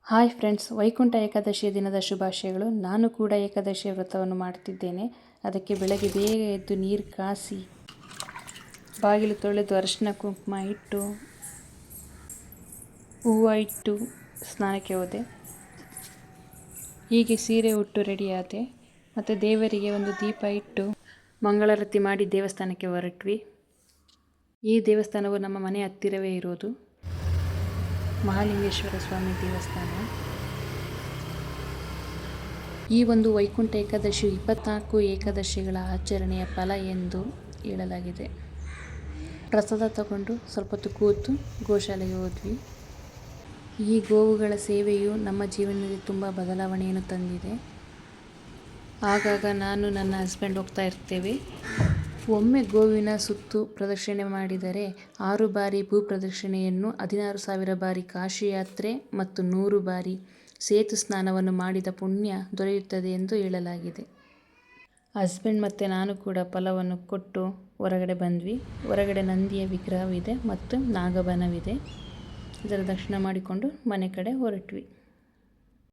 Hi friends, Vaikuntha ಏಕಾದಶಿಯ ದಿನದ ಶುಭಾಶಯಗಳು. ನಾನು ಕೂಡ ಏಕಾದಶಿಯ ವ್ರತವನ್ನು ಮಾಡ್ತಿದ್ದೇನೆ. ಅದಕ್ಕೆ ಬೆಳಗ್ಗೆ ಬೇಗ ಎದ್ದು ನೀರು ಕಾಸಿ ಬಾಗಿಲು ತೊಳೆದು ಅರಿಶಿನ ಕುಂಕುಮ ಇಟ್ಟು ಹೂವು ಇಟ್ಟು ಸ್ನಾನಕ್ಕೆ ಹೋದೆ. ಹೀಗೆ ಸೀರೆ ಉಟ್ಟು ರೆಡಿಯಾದೆ. ಮತ್ತು ದೇವರಿಗೆ ಒಂದು ದೀಪ ಇಟ್ಟು ಮಂಗಳಾರತಿ ಮಾಡಿ ದೇವಸ್ಥಾನಕ್ಕೆ ಹೊರಟ್ವಿ. ಈ ದೇವಸ್ಥಾನವು ನಮ್ಮ ಮನೆ ಹತ್ತಿರವೇ ಇರೋದು. ಮಹಾಲಿಂಗೇಶ್ವರ ಸ್ವಾಮಿ ದೇವಸ್ಥಾನ. ಈ ಒಂದು ವೈಕುಂಠ ಏಕಾದಶಿಯು 24 ಏಕಾದಶಿಗಳ ಆಚರಣೆಯ ಫಲ ಎಂದು ಹೇಳಲಾಗಿದೆ. ಪ್ರಸಾದ ತಗೊಂಡು ಸ್ವಲ್ಪ ಹೊತ್ತು ಕೂತು ಗೋಶಾಲೆಗೆ ಹೋದ್ವಿ. ಈ ಗೋವುಗಳ ಸೇವೆಯು ನಮ್ಮ ಜೀವನದಲ್ಲಿ ತುಂಬ ಬದಲಾವಣೆಯನ್ನು ತಂದಿದೆ. ಆಗಾಗ ನಾನು ನನ್ನ ಹಸ್ಬೆಂಡ್ ಹೋಗ್ತಾ ಇರ್ತೇವೆ. ಒಮ್ಮೆ ಗೋವಿನ ಸುತ್ತು ಪ್ರದಕ್ಷಿಣೆ ಮಾಡಿದರೆ 6 ಬಾರಿ ಭೂ ಪ್ರದಕ್ಷಿಣೆಯನ್ನು, 16,000 ಬಾರಿ ಕಾಶಿ ಯಾತ್ರೆ ಮತ್ತು 100 ಬಾರಿ ಸೇತು ಸ್ನಾನವನ್ನು ಮಾಡಿದ ಪುಣ್ಯ ದೊರೆಯುತ್ತದೆ ಎಂದು ಹೇಳಲಾಗಿದೆ. ಹಸ್ಬೆಂಡ್ ಮತ್ತು ನಾನು ಕೂಡ ಫಲವನ್ನು ಕೊಟ್ಟು ಹೊರಗಡೆ ಬಂದ್ವಿ. ಹೊರಗಡೆ ನಂದಿಯ ವಿಗ್ರಹವಿದೆ ಮತ್ತು ನಾಗಬನವಿದೆ. ಇದರ ದರ್ಶನ ಮಾಡಿಕೊಂಡು ಮನೆ ಕಡೆ ಹೊರಟ್ವಿ.